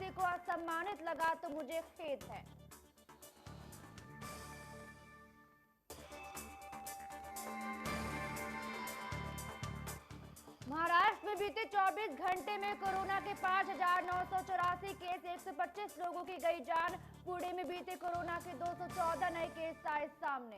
किसी को असम्मानित लगा तो मुझे खेद है। महाराष्ट्र में बीते 24 घंटे में कोरोना के 5,984 केस, 125 लोगों की गई जान। पुणे में बीते कोरोना के 214 नए केस आए सामने।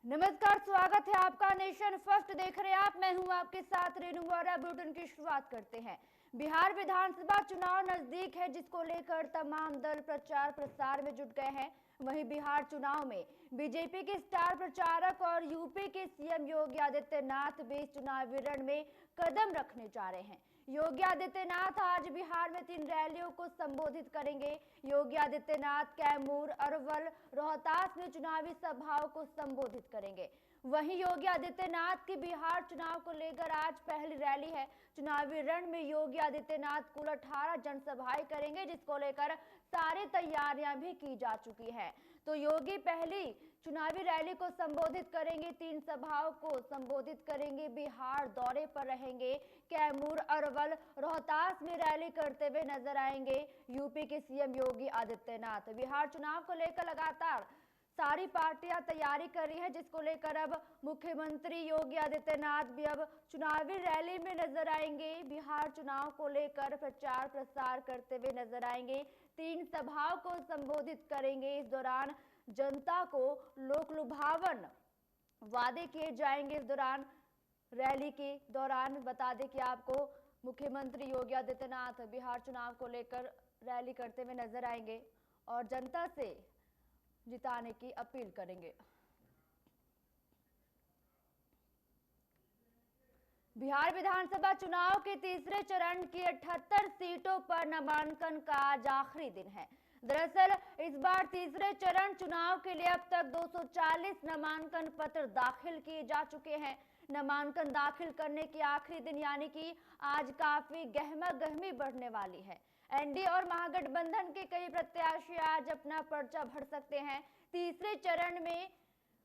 नमस्कार, स्वागत है आपका नेशन फर्स्ट देख रहे हैं आप। मैं हूं आपके साथ रेणु वोरा। बुलेटिन की शुरुआत करते हैं। बिहार विधानसभा चुनाव नजदीक है, जिसको लेकर तमाम दल प्रचार प्रसार में जुट गए हैं। वहीं बिहार चुनाव में बीजेपी के स्टार प्रचारक और यूपी के सीएम योगी आदित्यनाथ भी चुनावी रण में कदम रखने जा रहे हैं। योगी आदित्यनाथ आज बिहार में 3 रैलियों को संबोधित करेंगे। योगी आदित्यनाथ कैमूर, अरवल, रोहतास में चुनावी सभाओं को संबोधित करेंगे। वहीं योगी आदित्यनाथ की बिहार चुनाव को लेकर आज पहली रैली है। चुनावी रण में योगी आदित्यनाथ कुल 18 जनसभाएं करेंगे, जिसको लेकर सारी तैयारियां भी की जा चुकी है। तो योगी पहली चुनावी रैली को संबोधित करेंगे, 3 सभाओं को संबोधित करेंगे, बिहार दौरे पर रहेंगे। कैमूर, अरवल, रोहतास में रैली करते हुए नजर आएंगे यूपी के सीएम योगी आदित्यनाथ। बिहार चुनाव को लेकर लगातार सारी पार्टियां तैयारी कर रही है, जिसको लेकर अब मुख्यमंत्री योगी आदित्यनाथ भी अब चुनावी रैली में नजर आएंगे। बिहार चुनाव को लेकर प्रचार प्रसार करते हुए नजर आएंगे, 3 सभाओं को संबोधित करेंगे। इस दौरान जनता को लोक लुभावन वादे किए जाएंगे। इस दौरान रैली के दौरान बता दें कि आपको मुख्यमंत्री योगी आदित्यनाथ बिहार चुनाव को लेकर रैली करते हुए नजर आएंगे और जनता से जिताने की अपील करेंगे। बिहार विधानसभा चुनाव के तीसरे चरण की 78 सीटों पर नामांकन का आज आखिरी दिन है। दरअसल इस बार तीसरे चरण चुनाव के लिए अब तक 240 नामांकन पत्र दाखिल किए जा चुके हैं। नामांकन दाखिल करने की आखिरी दिन यानी कि आज काफी गहमा गहमी बढ़ने वाली है। एनडीए और महागठबंधन के कई प्रत्याशी आज अपना पर्चा भर सकते हैं। तीसरे चरण में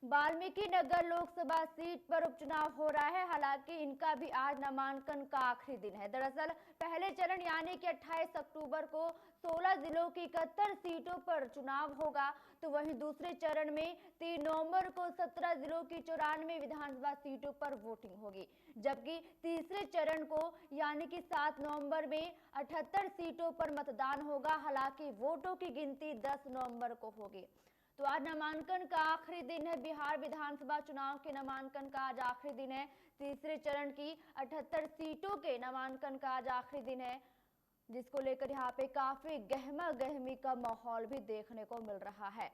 वाल्मीकि नगर लोकसभा सीट पर उपचुनाव हो रहा है। हालांकि इनका भी आज नामांकन का आखिरी दिन है। दरअसल पहले चरण यानी कि 28 अक्टूबर को 16 जिलों की 71 सीटों पर चुनाव होगा, तो वहीं दूसरे चरण में 3 नवंबर को 17 जिलों की 94 विधानसभा सीटों पर वोटिंग होगी, जबकि तीसरे चरण को यानी कि 7 नवंबर में 78 सीटों पर मतदान होगा। हालांकि वोटों की गिनती 10 नवंबर को होगी। तो आज नामांकन का आखिरी दिन है। बिहार विधानसभा चुनाव के नामांकन का आज आखिरी दिन है। तीसरे चरण की 78 सीटों के नामांकन का आज आखिरी दिन है, जिसको लेकर यहाँ पे काफी गहमा गहमी का माहौल भी देखने को मिल रहा है।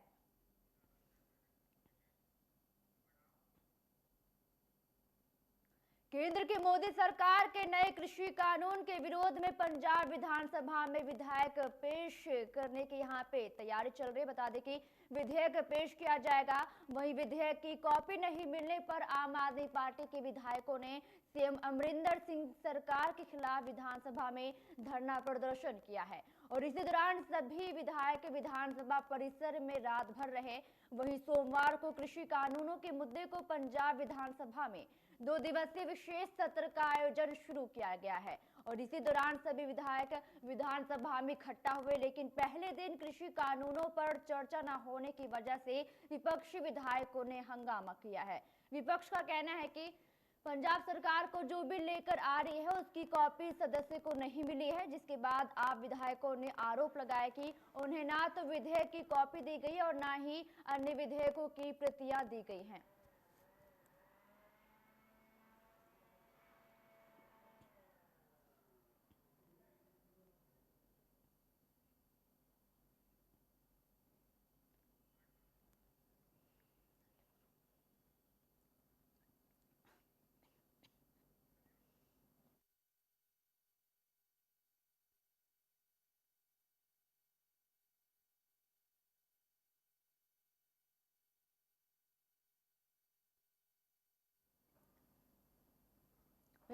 केंद्र की मोदी सरकार के नए कृषि कानून के विरोध में पंजाब विधानसभा में विधेयक पेश करने की यहाँ पे तैयारी चल रही है। बता दें कि विधेयक पेश किया जाएगा। वहीं विधेयक की कॉपी नहीं मिलने पर आम आदमी पार्टी के विधायकों ने सीएम अमरिंदर सिंह सरकार के खिलाफ विधानसभा में धरना प्रदर्शन किया है और इसी दौरान सभी विधायक विधानसभा परिसर में रात भर रहे। वहीं सोमवार को कृषि कानूनों के मुद्दे को पंजाब विधानसभा में 2 दिवसीय विशेष सत्र का आयोजन शुरू किया गया है और इसी दौरान सभी विधायक विधानसभा में इकट्ठा हुए, लेकिन पहले दिन कृषि कानूनों पर चर्चा न होने की वजह से विपक्षी विधायकों ने हंगामा किया है। विपक्ष का कहना है कि पंजाब सरकार को जो बिल लेकर आ रही है उसकी कॉपी सदस्य को नहीं मिली है, जिसके बाद आप विधायकों ने आरोप लगाया कि उन्हें ना तो विधेयक की कॉपी दी गई और ना ही अन्य विधेयकों की प्रतियां दी गई हैं।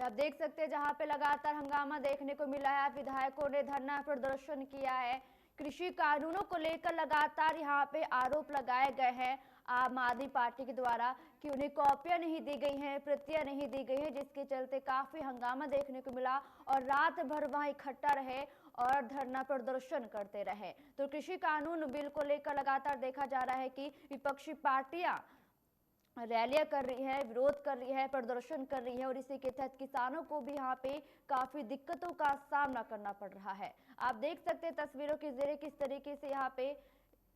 आप देख सकते हैं जहां पे लगातार हंगामा देखने को मिला है। विधायकों ने धरना प्रदर्शन किया है। कृषि कानूनों को लेकर लगातार यहाँ पे आरोप लगाए गए हैं आम आदमी पार्टी के द्वारा कि उन्हें कॉपियां नहीं दी गई हैं, प्रतियां नहीं दी गई हैं, जिसके चलते काफी हंगामा देखने को मिला और रात भर वहां इकट्ठा रहे और धरना प्रदर्शन करते रहे। तो कृषि कानून बिल को लेकर लगातार देखा जा रहा है कि विपक्षी पार्टियां रैलियां कर रही है, विरोध कर रही है, प्रदर्शन कर रही है और इसी के तहत किसानों को भी यहाँ पे काफी दिक्कतों का सामना करना पड़ रहा है। आप देख सकते हैं तस्वीरों के जरिए किस तरीके से यहाँ पे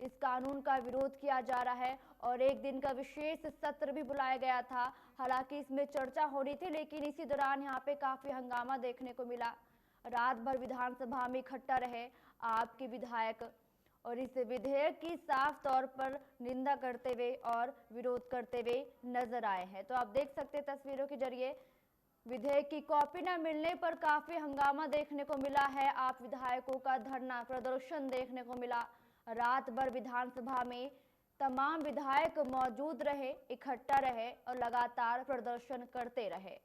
इस कानून का विरोध किया जा रहा है और एक दिन का विशेष सत्र भी बुलाया गया था। हालांकि इसमें चर्चा होनी थी, लेकिन इसी दौरान यहाँ पे काफी हंगामा देखने को मिला। रात भर विधानसभा में इकट्ठा रहे आपके विधायक और इस विधेयक की साफ तौर पर निंदा करते हुए और विरोध करते हुए नजर आए हैं। तो आप देख सकते हैं तस्वीरों के जरिए विधेयक की कॉपी न मिलने पर काफी हंगामा देखने को मिला है। आप विधायकों का धरना प्रदर्शन देखने को मिला। रात भर विधानसभा में तमाम विधायक मौजूद रहे, इकट्ठा रहे और लगातार प्रदर्शन करते रहे।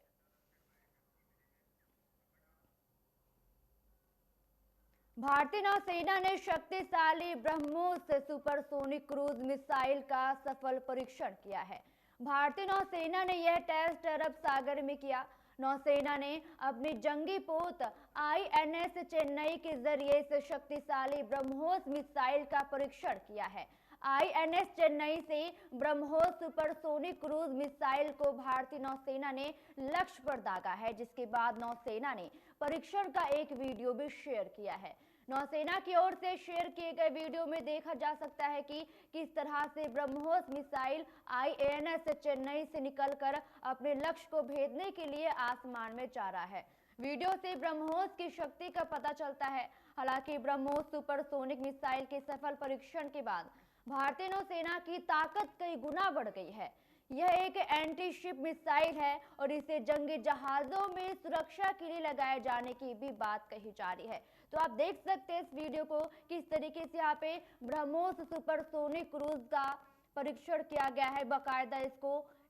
भारतीय नौसेना ने शक्तिशाली ब्रह्मोस सुपरसोनिक क्रूज मिसाइल का सफल परीक्षण किया है। भारतीय नौसेना ने यह टेस्ट अरब सागर में किया। नौसेना ने अपनी जंगी पोत INS चेन्नई के जरिए इस शक्तिशाली ब्रह्मोस मिसाइल का परीक्षण किया है। INS चेन्नई से ब्रह्मोस सुपरसोनिक क्रूज मिसाइल को भारतीय नौसेना ने लक्ष्य पर दागा है, जिसके बाद नौसेना ने परीक्षण का एक वीडियो भी शेयर किया है। नौसेना की ओर से शेयर किए गए वीडियो में देखा जा सकता है कि किस तरह से ब्रह्मोस मिसाइल INS चेन्नई से निकलकर अपने लक्ष्य को भेदने के लिए आसमान में जा रहा है। वीडियो से ब्रह्मोस की शक्ति का पता चलता है। हालांकि ब्रह्मोस सुपरसोनिक मिसाइल के सफल परीक्षण के बाद भारतीय नौसेना की ताकत कई गुना बढ़ गई है। यह एक एंटी शिप मिसाइल है और इसे जंगी जहाजों में सुरक्षा के लिए लगाए जाने की भी बात कही जा रही है। तो आप देख सकते हैं इस वीडियो को किस तरीके से यहाँ पे ब्रह्मोस सुपरसोनिक क्रूज का परीक्षण किया गया है। बाकायदा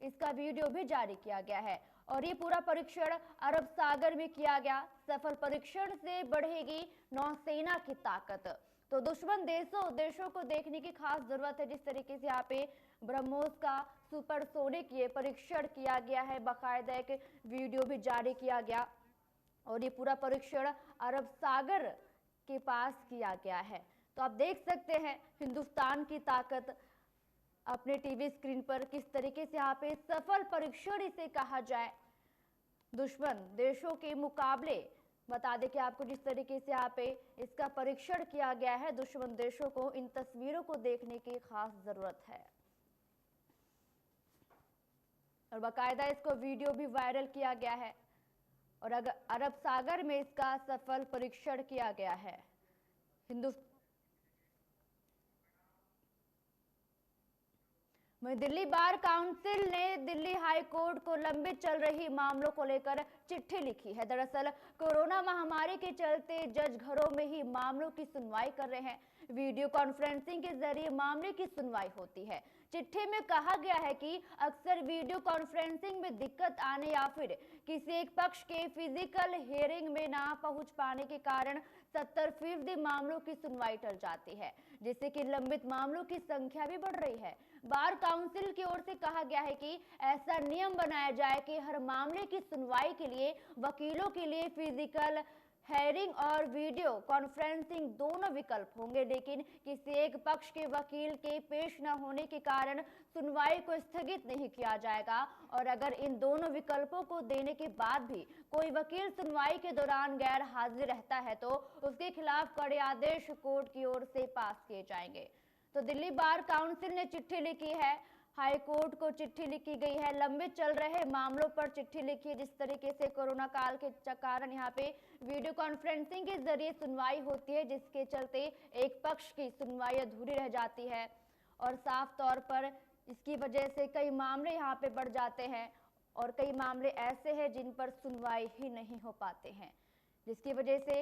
इसका वीडियो भी जारी किया गया है और ये पूरा परीक्षण अरब सागर में किया गया। सफल परीक्षण से बढ़ेगी नौसेना की ताकत। तो दुश्मन देशों को देखने की खास जरूरत है। जिस तरीके से यहाँ पे ब्रह्मोस का सुपरसोनिक ये परीक्षण किया गया है, बाकायदा एक वीडियो भी जारी किया गया और ये पूरा परीक्षण अरब सागर के पास किया गया है। तो आप देख सकते हैं हिंदुस्तान की ताकत अपने टीवी स्क्रीन पर किस तरीके से यहाँ पे सफल परीक्षण इसे कहा जाए। दुश्मन देशों के मुकाबले बता दें कि आपको जिस तरीके से यहाँ पे इसका परीक्षण किया गया है, दुश्मन देशों को इन तस्वीरों को देखने की खास जरूरत है और बाकायदा इसको वीडियो भी वायरल किया गया है और अरब सागर में इसका सफल परीक्षण किया गया है। दिल्ली बार काउंसिल ने दिल्ली हाई कोर्ट को लंबित चल रही मामलों को लेकर चिट्ठी लिखी है। दरअसल कोरोना महामारी के चलते जज घरों में ही मामलों की सुनवाई कर रहे हैं। वीडियो कॉन्फ्रेंसिंग के जरिए मामले की सुनवाई होती है। चिट्ठी में कहा गया है कि अक्सर वीडियो कॉन्फ्रेंसिंग में दिक्कत आने या फिर किसी एक पक्ष के फिजिकल हियरिंग में ना पहुंच पाने के कारण 70% मामलों की सुनवाई टल जाती है, जिससे कि लंबित मामलों की संख्या भी बढ़ रही है। बार काउंसिल की ओर से कहा गया है कि ऐसा नियम बनाया जाए कि हर मामले की सुनवाई के लिए वकीलों के लिए फिजिकल हेयरिंग और वीडियो कॉन्फ्रेंसिंग दोनों विकल्प होंगे, लेकिन किसी एक पक्ष के वकील के पेश न होने के कारण सुनवाई को स्थगित नहीं किया जाएगा और अगर इन दोनों विकल्पों को देने के बाद भी कोई वकील सुनवाई के दौरान गैर हाजिर रहता है तो उसके खिलाफ कड़े आदेश कोर्ट की ओर से पास किए जाएंगे। तो दिल्ली बार काउंसिल ने चिट्ठी लिखी है, हाई कोर्ट को चिट्ठी लिखी गई है, लंबित चल रहे मामलों पर चिट्ठी लिखी है। जिस तरीके से कोरोना काल के कारण यहाँ पे वीडियो कॉन्फ्रेंसिंग के जरिए सुनवाई होती है, जिसके चलते एक पक्ष की सुनवाई अधूरी रह जाती है और साफ तौर पर इसकी वजह से कई मामले यहाँ पे बढ़ जाते हैं और कई मामले ऐसे हैं जिन पर सुनवाई ही नहीं हो पाते हैं, जिसकी वजह से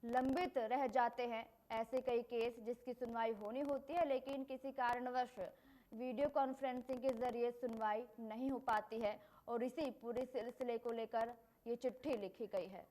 लंबित रह जाते हैं। ऐसे कई केस जिसकी सुनवाई होनी होती है लेकिन किसी कारणवश वीडियो कॉन्फ्रेंसिंग के जरिए सुनवाई नहीं हो पाती है और इसी पूरे सिलसिले को लेकर ये चिट्ठी लिखी गई है।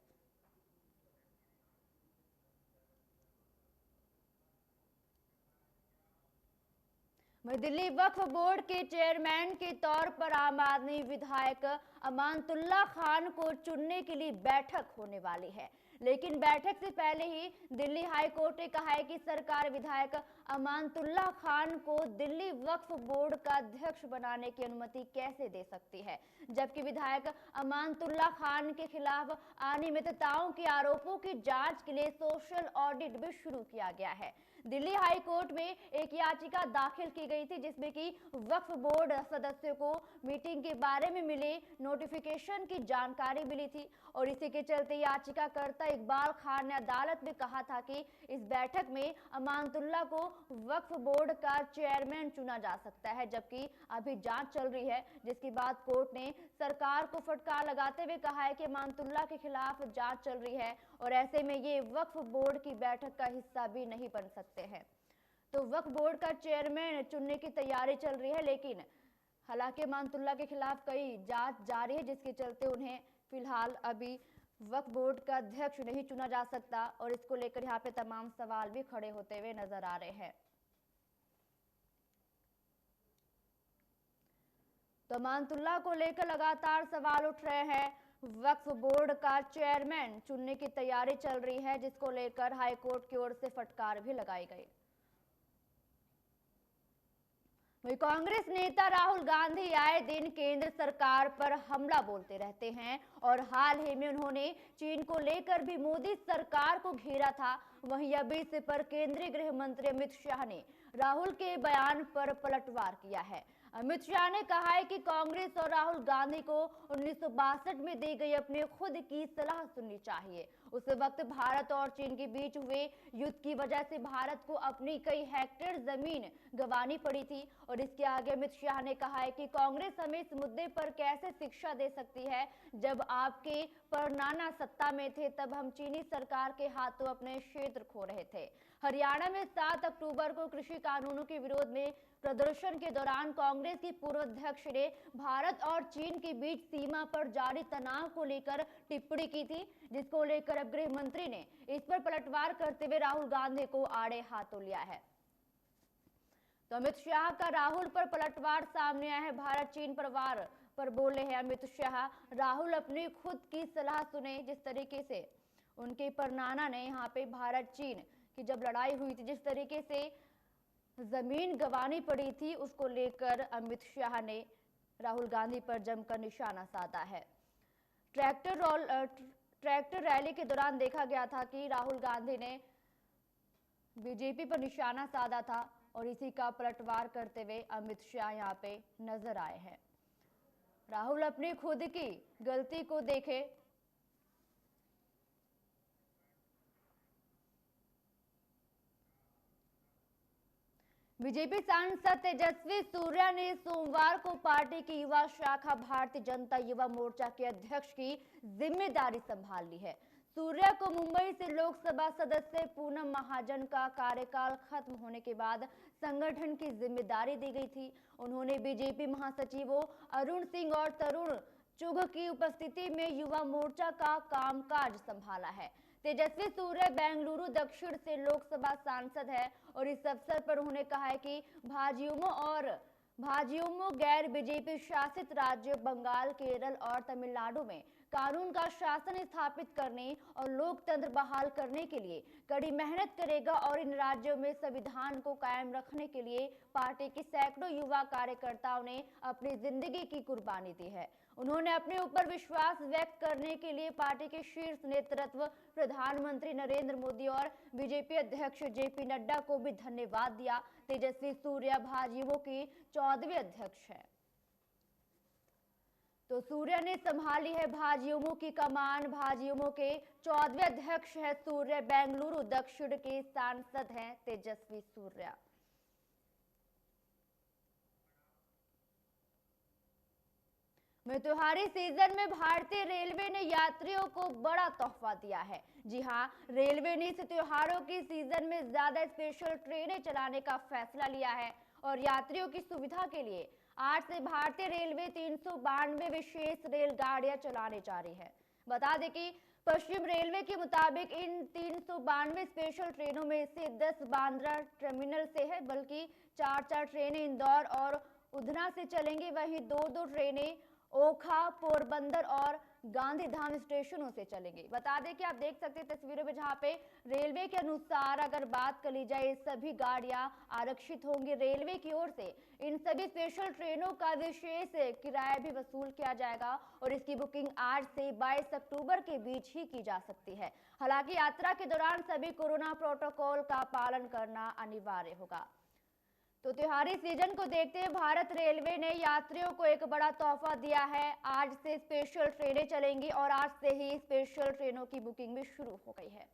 वहीं दिल्ली वक्फ बोर्ड के चेयरमैन के तौर पर आम आदमी विधायक अमानतुल्लाह खान को चुनने के लिए बैठक होने वाली है, लेकिन बैठक से पहले ही दिल्ली हाई कोर्ट ने कहा है कि सरकार विधायक अमानतुल्लाह खान को दिल्ली वक्फ बोर्ड का अध्यक्ष बनाने की अनुमति कैसे दे सकती है, जबकि विधायक अमानतुल्लाह खान के खिलाफ अनियमितताओं के आरोपों की जांच के लिए सोशल ऑडिट भी शुरू किया गया है। दिल्ली हाई कोर्ट में एक याचिका दाखिल की गई थी, जिसमें कि वक्फ बोर्ड सदस्यों को मीटिंग के बारे में मिले नोटिफिकेशन की जानकारी मिली थी और इसी के चलते याचिकाकर्ता इकबाल खान ने अदालत में कहा था कि इस बैठक में अमानतुल्लाह को वक्फ बोर्ड का चेयरमैन चुना जा सकता है, जबकि अभी जांच चल रही है, जिसके बाद कोर्ट ने सरकार को फटकार लगाते हुए कहा है कि अमानतुल्लाह के खिलाफ जांच चल रही है और ऐसे में ये वक्फ बोर्ड की बैठक का हिस्सा भी नहीं बन सकते हैं। तो वक्फ बोर्ड का चेयरमैन चुनने की तैयारी चल रही है, लेकिन हालांकि अमानतुल्लाह के खिलाफ कई जांच जारी है, जिसके चलते उन्हें फिलहाल अभी वक्फ बोर्ड का अध्यक्ष नहीं चुना जा सकता और इसको लेकर यहाँ पे तमाम सवाल भी खड़े होते हुए नजर आ रहे हैं। तो अमानतुल्लाह को लेकर लगातार सवाल उठ रहे हैं। वक्फ बोर्ड का चेयरमैन चुनने की तैयारी चल रही है, जिसको लेकर हाईकोर्ट की ओर से फटकार भी लगाई गई। वहीं कांग्रेस नेता राहुल गांधी आए दिन केंद्र सरकार पर हमला बोलते रहते हैं और हाल ही में उन्होंने चीन को लेकर भी मोदी सरकार को घेरा था। वहीं अभी इस पर केंद्रीय गृह मंत्री अमित शाह ने राहुल के बयान पर पलटवार किया है। अमित शाह ने कहा है कि कांग्रेस और राहुल गांधी को 1962 में दी गई अपनी खुद की सलाह सुननी चाहिए। उस वक्त भारत और चीन के बीच हुए युद्ध की वजह से भारत को अपनी कई हेक्टेयर जमीन गंवानी पड़ी थी और इसके आगे अमित शाह ने कहा है कि कांग्रेस हमें इस मुद्दे पर कैसे शिक्षा दे सकती है। जब आपके परनाना सत्ता में थे तब हम चीनी सरकार के हाथों अपने क्षेत्र खो रहे थे। हरियाणा में 7 अक्टूबर को कृषि कानूनों के विरोध में प्रदर्शन के दौरान कांग्रेस की पूर्व अध्यक्ष ने भारत और चीन के बीच सीमा पर जारी तनाव को लेकर टिप्पणी की थी, जिसको लेकर अब गृह मंत्री ने इस पर पलटवार करते हुए राहुल गांधी को आड़े हाथों लिया है। तो अमित शाह का राहुल पर पलटवार सामने आया है। भारत चीन परिवार पर बोले हैं अमित शाह, राहुल अपनी खुद की सलाह सुने। जिस तरीके से उनके परनाना ने यहाँ पे भारत चीन की जब लड़ाई हुई थी, जिस तरीके से जमीन गंवानी पड़ी थी, उसको लेकर अमित शाह ने राहुल गांधी पर जमकर निशाना साधा है। ट्रैक्टर रैली के दौरान देखा गया था कि राहुल गांधी ने बीजेपी पर निशाना साधा था और इसी का पलटवार करते हुए अमित शाह यहाँ पे नजर आए हैं। राहुल अपनी खुद की गलती को देखे। बीजेपी सांसद तेजस्वी सूर्या ने सोमवार को पार्टी की युवा शाखा भारतीय जनता युवा मोर्चा के अध्यक्ष की जिम्मेदारी संभाल ली है। सूर्या को मुंबई से लोकसभा सदस्य पूनम महाजन का कार्यकाल खत्म होने के बाद संगठन की जिम्मेदारी दी गई थी। उन्होंने बीजेपी महासचिवों अरुण सिंह और तरुण चुघ की उपस्थिति में युवा मोर्चा का कामकाज संभाला है। तेजस्वी सूर्या बेंगलुरु दक्षिण से लोकसभा सांसद है और इस अवसर पर उन्होंने कहा है कि भाजयुमो गैर बीजेपी शासित राज्य बंगाल, केरल और तमिलनाडु में कानून का शासन स्थापित करने और लोकतंत्र बहाल करने के लिए कड़ी मेहनत करेगा और इन राज्यों में संविधान को कायम रखने के लिए पार्टी के सैकड़ों युवा कार्यकर्ताओं ने अपनी जिंदगी की कुर्बानी दी है। उन्होंने अपने ऊपर विश्वास व्यक्त करने के लिए पार्टी के शीर्ष नेतृत्व, प्रधानमंत्री नरेंद्र मोदी और बीजेपी अध्यक्ष जेपी नड्डा को भी धन्यवाद दिया। तेजस्वी सूर्या भाजयुमो की 14वीं अध्यक्ष है। तो सूर्या ने संभाली है भाजयुमो की कमान। भाजयुमो के 14वें अध्यक्ष है सूर्या। बेंगलुरु दक्षिण के सांसद हैं तेजस्वी सूर्या। त्योहारी सीजन में भारतीय रेलवे ने यात्रियों को बड़ा तोहफा दिया है। जी हां, रेलवे ने इस त्योहारों की सीजन में ज्यादा स्पेशल ट्रेनें चलाने का फैसला लिया है और यात्रियों की सुविधा के लिए आज से भारतीय रेलवे 392 विशेष रेलगाड़ियां चलाने जा रही है। बता दें कि पश्चिम रेलवे के मुताबिक इन 392 स्पेशल ट्रेनों में से 10 बांद्रा टर्मिनल से है, बल्कि 4 ट्रेनें इंदौर और उधना से चलेंगी। वहीं 2 ट्रेनें ओखा, पोरबंदर और गांधीधाम स्टेशनों से चलेंगी। बता दें कि आप देख सकते हैं तस्वीरों में, जहां पे रेलवे के अनुसार अगर बात कर ली जाए, सभी गाड़ियां आरक्षित होंगी। रेलवे की ओर से इन सभी स्पेशल ट्रेनों का विशेष किराया भी वसूल किया जाएगा और इसकी बुकिंग आज से 22 अक्टूबर के बीच ही की जा सकती है। हालांकि यात्रा के दौरान सभी कोरोना प्रोटोकॉल का पालन करना अनिवार्य होगा। तो त्योहारी सीजन को देखते हुए भारत रेलवे ने यात्रियों को एक बड़ा तोहफा दिया है। आज से स्पेशल ट्रेनें चलेंगी और आज से ही स्पेशल ट्रेनों की बुकिंग भी शुरू हो गई है।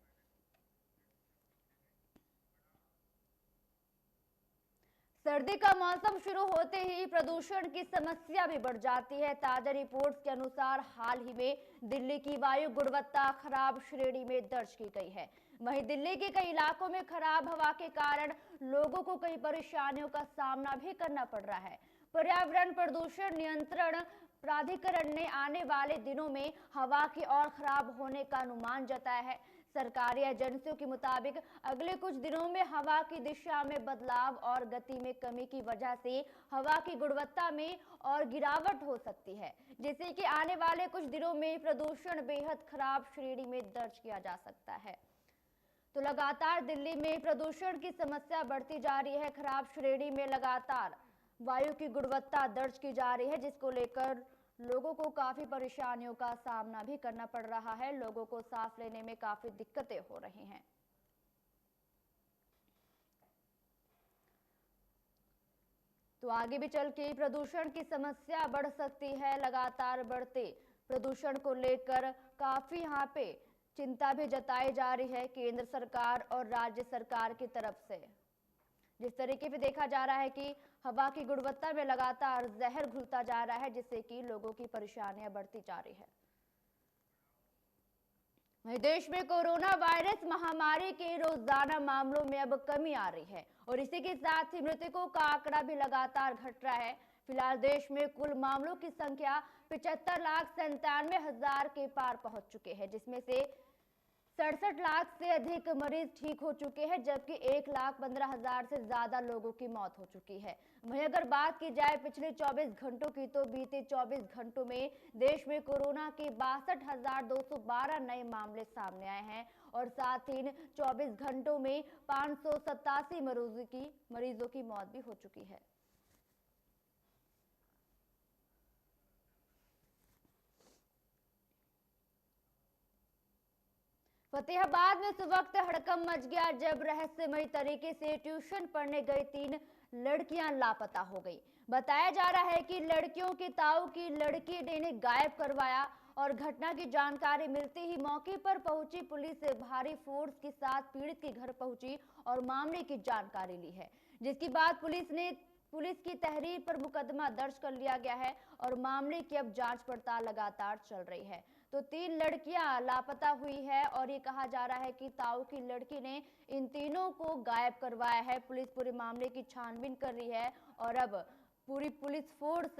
सर्दी का मौसम शुरू होते ही प्रदूषण की समस्या भी बढ़ जाती है। ताजा रिपोर्ट्स के अनुसार हाल ही में दिल्ली की वायु गुणवत्ता खराब श्रेणी में दर्ज की गई है। वहीं दिल्ली के कई इलाकों में खराब हवा के कारण लोगों को कई परेशानियों का सामना भी करना पड़ रहा है। पर्यावरण प्रदूषण नियंत्रण प्राधिकरण ने आने वाले दिनों में हवा की और खराब होने का अनुमान जताया है। सरकारी एजेंसियों के मुताबिक अगले कुछ दिनों में हवा की दिशा में बदलाव और गति में कमी की वजह से हवा की गुणवत्ता में और गिरावट हो सकती है, जिससे कि आने वाले कुछ दिनों में प्रदूषण बेहद खराब श्रेणी में दर्ज किया जा सकता है। तो लगातार दिल्ली में प्रदूषण की समस्या बढ़ती जा रही है। खराब श्रेणी में लगातार वायु की गुणवत्ता दर्ज की जा रही है, जिसको लेकर लोगों को काफी परेशानियों का सामना भी करना पड़ रहा है। लोगों को सांस लेने में काफी दिक्कतें हो रही हैं। तो आगे भी चल के प्रदूषण की समस्या बढ़ सकती है। लगातार बढ़ते प्रदूषण को लेकर काफी यहाँ पे चिंता भी जताई जा रही है केंद्र सरकार और राज्य सरकार की तरफ से। जिस तरीके से देखा जा रहा है कि हवा की गुणवत्ता में लगातार जहर घुलता जा रहा है, जिससे कि लोगों की परेशानियां बढ़ती जा रही है। वहीं देश में कोरोना वायरस महामारी के रोजाना मामलों में अब कमी आ रही है और इसी के साथ ही मृतकों का आंकड़ा भी लगातार घट रहा है। फिलहाल देश में कुल मामलों की संख्या 75,97,000 के पार पहुंच चुके हैं, जिसमें से 67 लाख से अधिक मरीज ठीक हो चुके हैं, जबकि 1,15,000 से ज्यादा लोगों की मौत हो चुकी है। वहीं अगर बात की जाए पिछले 24 घंटों की, तो बीते 24 घंटों में देश में कोरोना के 62,212 नए मामले सामने आए हैं और साथ ही 24 घंटों में 587 मरीजों की मौत भी हो चुकी है। फतेहाबाद में उस वक्त हड़कंप मच गया जब रहस्यमयी तरीके से ट्यूशन पढ़ने गई 3 लड़कियां लापता हो गई। बताया जा रहा है कि लड़कियों के ताऊ की लड़की ने इन्हें गायब करवाया और घटना की जानकारी मिलते ही मौके पर पहुंची पुलिस भारी फोर्स के साथ पीड़ित के घर पहुंची और मामले की जानकारी ली है, जिसके बाद पुलिस की तहरीर पर मुकदमा दर्ज कर लिया गया है और मामले की अब जांच पड़ताल लगातार चल रही है। तो 3 लड़कियां लापता हुई है और ये कहा जा रहा है कि ताऊ की लड़की ने इन तीनों को गायब करवाया है। पुलिस पूरे मामले की छानबीन कर रही है और अब पूरी पुलिस फोर्स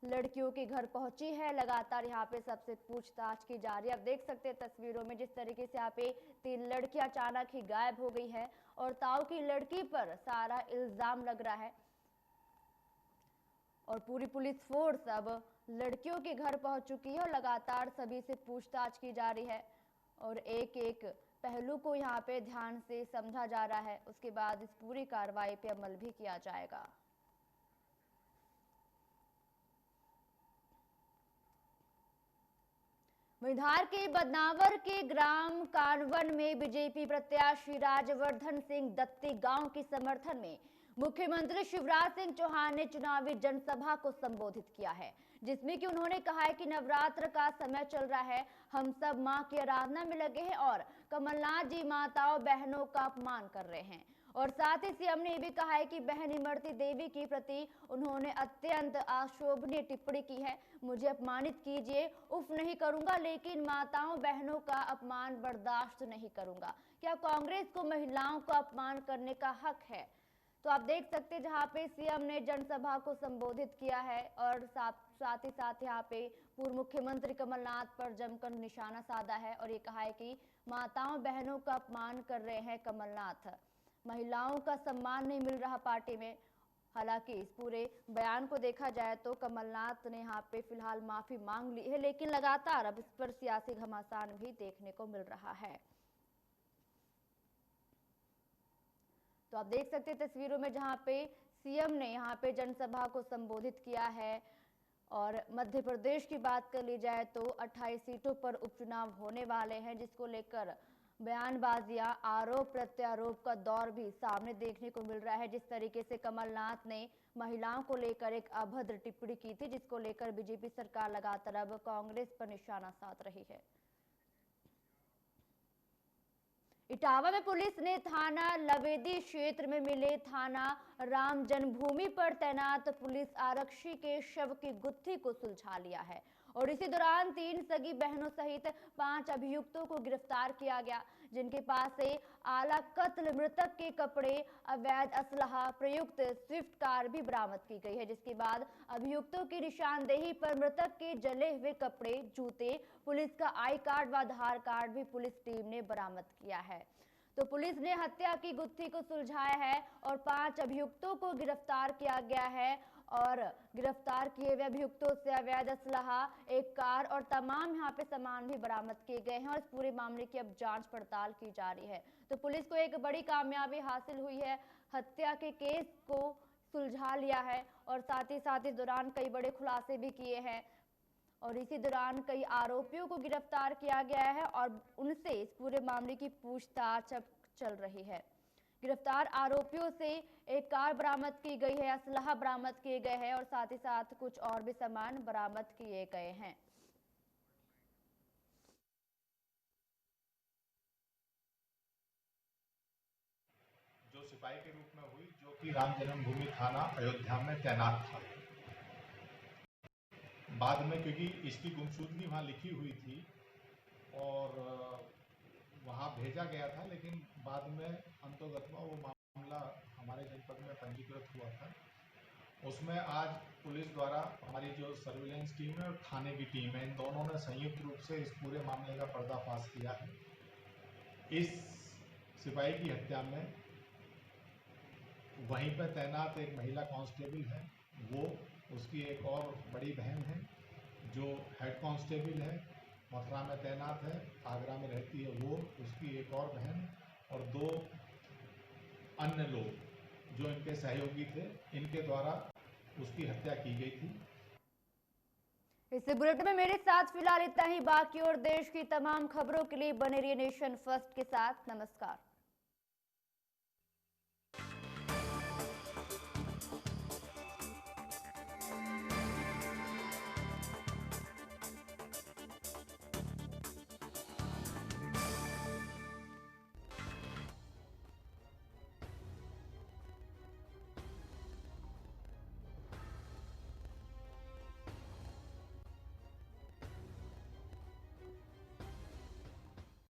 लड़कियों के घर पहुंची है। लगातार यहाँ पे सबसे पूछताछ की जा रही है। आप देख सकते हैं तस्वीरों में जिस तरीके से यहाँ पे 3 लड़कियां अचानक ही गायब हो गई है और ताऊ की लड़की पर सारा इल्जाम लग रहा है और पूरी पुलिस फोर्स अब लड़कियों के घर पहुंच चुकी है और लगातार सभी से पूछताछ की जा रही है और एक एक पहलू को यहाँ पे ध्यान से समझा जा रहा है। उसके बाद इस पूरी कार्रवाई पे अमल भी किया जाएगा। धार के बदनावर के ग्राम कानवन में बीजेपी प्रत्याशी राजवर्धन सिंह दत्ती गांव के समर्थन में मुख्यमंत्री शिवराज सिंह चौहान ने चुनावी जनसभा को संबोधित किया है, जिसमें कि उन्होंने कहा है कि नवरात्र का समय चल रहा है, हम सब मां की आराधना में लगे हैं और कमलनाथ जी माताओं बहनों का अपमान कर रहे हैं। और साथ ही सीएम ने भी कहा है कि बहन इमरती देवी के प्रति उन्होंने अत्यंत अशोभनीय टिप्पणी की है। मुझे अपमानित कीजिए, उफ नहीं करूंगा, लेकिन माताओं बहनों का अपमान बर्दाश्त नहीं करूंगा। क्या कांग्रेस को महिलाओं का अपमान करने का हक है? तो आप देख सकते हैं जहां पे सीएम ने जनसभा को संबोधित किया है और साथ ही साथ यहाँ पे पूर्व मुख्यमंत्री कमलनाथ पर जमकर निशाना साधा है और ये कहा है कि माताओं बहनों का अपमान कर रहे हैं कमलनाथ, महिलाओं का सम्मान नहीं मिल रहा पार्टी में। हालांकि इस पूरे बयान को देखा जाए तो कमलनाथ ने यहाँ पे फिलहाल माफी मांग ली है, लेकिन लगातार अब इस पर सियासी घमासान भी देखने को मिल रहा है। तो आप देख सकते हैं तस्वीरों में जहां पे सीएम ने यहाँ पे जनसभा को संबोधित किया है। और मध्य प्रदेश की बात कर ली जाए तो 28 सीटों पर उपचुनाव होने वाले हैं, जिसको लेकर बयानबाजियां, आरोप प्रत्यारोप का दौर भी सामने देखने को मिल रहा है। जिस तरीके से कमलनाथ ने महिलाओं को लेकर एक अभद्र टिप्पणी की थी, जिसको लेकर बीजेपी सरकार लगातार अब कांग्रेस पर निशाना साध रही है। इटावा में पुलिस ने थाना लवेदी क्षेत्र में मिले थाना राम जन्मभूमि पर तैनात पुलिस आरक्षी के शव की गुत्थी को सुलझा लिया है और इसी दौरान 3 सगी बहनों सहित 5 अभियुक्तों को गिरफ्तार किया गया, जिनके पास से आला कत्ल, मृतक के कपड़े, अवैध असलहा, प्रयुक्त स्विफ्ट कार भी बरामद की गई है। जिसके बाद अभियुक्तों की निशानदेही पर मृतक के जले हुए कपड़े, जूते, पुलिस का आई कार्ड व आधार कार्ड भी पुलिस टीम ने बरामद किया है। तो पुलिस ने हत्या की गुत्थी को सुलझाया है और 5 अभियुक्तों को गिरफ्तार किया गया है और गिरफ्तार किए हुए अभियुक्तों से अवैध असलहा, एक कार और तमाम यहाँ पे सामान भी बरामद किए गए हैं और इस पूरे मामले की अब जांच पड़ताल की जा रही है। तो पुलिस को एक बड़ी कामयाबी हासिल हुई है, हत्या के केस को सुलझा लिया है और साथ ही इस दौरान कई बड़े खुलासे भी किए हैं और इसी दौरान कई आरोपियों को गिरफ्तार किया गया है और उनसे इस पूरे मामले की पूछताछ अब चल रही है। गिरफ्तार आरोपियों से एक कार बरामद की गई है, असलहा बरामद किए गए हैं और साथ ही साथ कुछ और भी सामान बरामद किए गए हैं। जो सिपाही के रूप में हुई, जो कि राम जन्मभूमि थाना अयोध्या में तैनात था। बाद में क्योंकि इसकी गुमशुदगी वहाँ लिखी हुई थी और वहाँ भेजा गया था, लेकिन बाद में अंतोगत्वा वो मामला हमारे जनपद में पंजीकृत हुआ था। उसमें आज पुलिस द्वारा हमारी जो सर्विलेंस टीम है और थाने की टीम है, इन दोनों ने संयुक्त रूप से इस पूरे मामले का पर्दाफाश किया है। इस सिपाही की हत्या में वहीं पर तैनात एक महिला कांस्टेबल है, वो, उसकी एक और बड़ी बहन है जो हेड कांस्टेबल है, मथुरा में तैनात है, आगरा में रहती है वो, उसकी एक और बहन और 2 अन्य लोग जो इनके सहयोगी थे, इनके द्वारा उसकी हत्या की गई थी। इस बुलेटिन में मेरे साथ फिलहाल इतना ही। बाकी और देश की तमाम खबरों के लिए बने रहिए नेशन फर्स्ट के साथ। नमस्कार।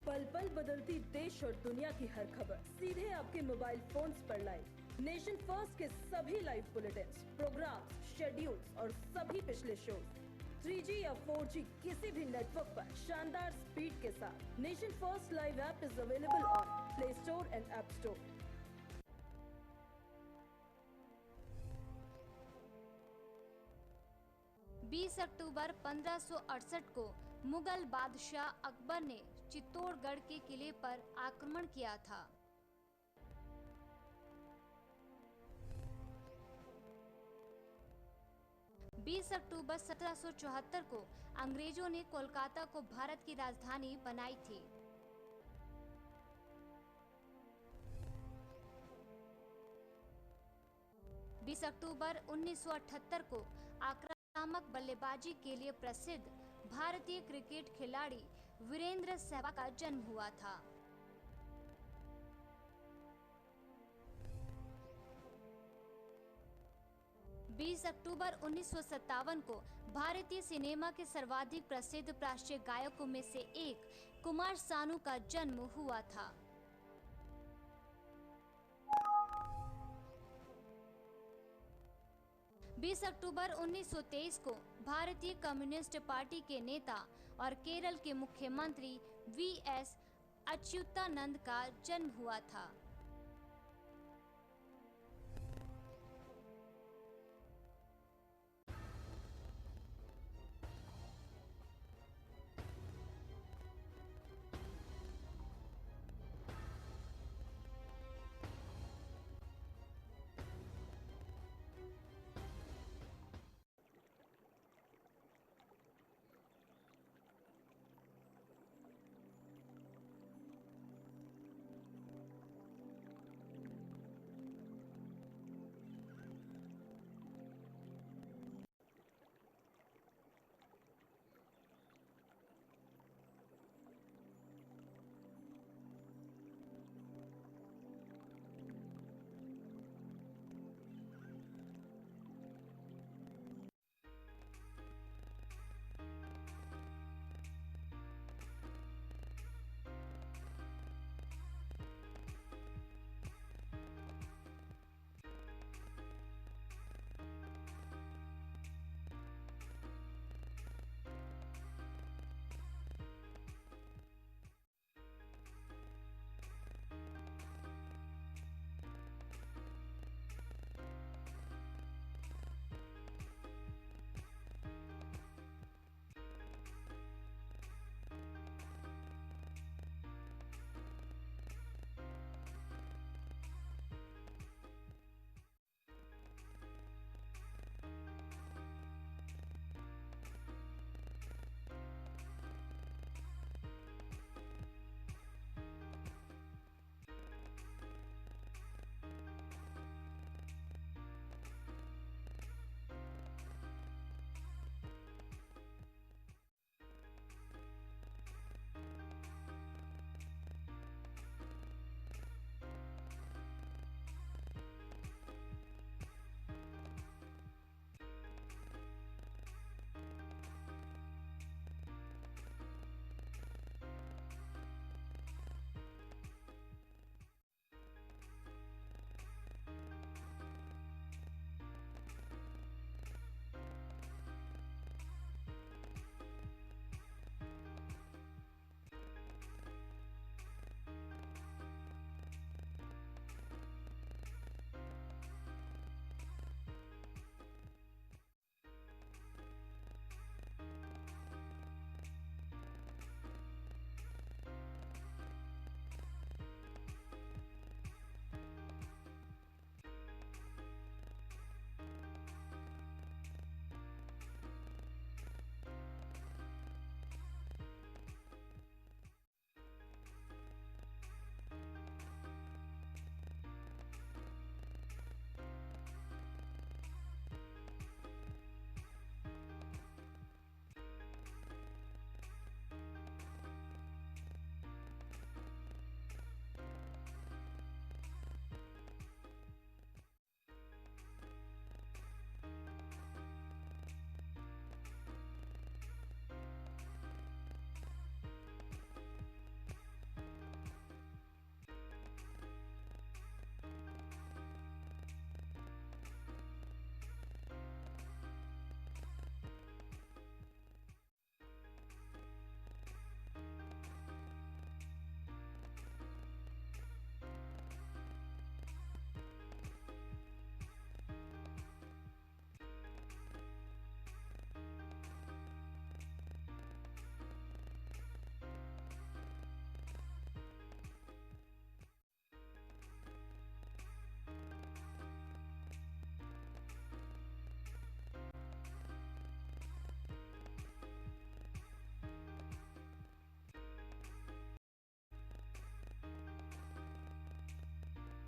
पल पल बदलती देश और दुनिया की हर खबर सीधे आपके मोबाइल फोन्स पर लाइव। नेशन फर्स्ट के सभी लाइव बुलेटिन्स, प्रोग्राम्स, शेड्यूल्स और सभी पिछले शोज 3G या 4G किसी भी नेटवर्क पर शानदार स्पीड के साथ। Nation first live app is available on play store and app store. 20 अक्टूबर 1568 को मुगल बादशाह अकबर ने चित्तौड़गढ़ के किले पर आक्रमण किया था। बीस अक्टूबर 1774 को अंग्रेजों ने कोलकाता को भारत की राजधानी बनाई थी। 20 अक्टूबर 1978 को आक्रामक बल्लेबाजी के लिए प्रसिद्ध भारतीय क्रिकेट खिलाड़ी वीरेंद्र सहवाग का जन्म हुआ था। 20 अक्टूबर 1957 को भारतीय सिनेमा के सर्वाधिक प्रसिद्ध राष्ट्रीय गायकों में से एक कुमार सानू का जन्म हुआ था। 20 अक्टूबर 1923 को भारतीय कम्युनिस्ट पार्टी के नेता और केरल के मुख्यमंत्री वी.एस. अच्युतानंद का जन्म हुआ था।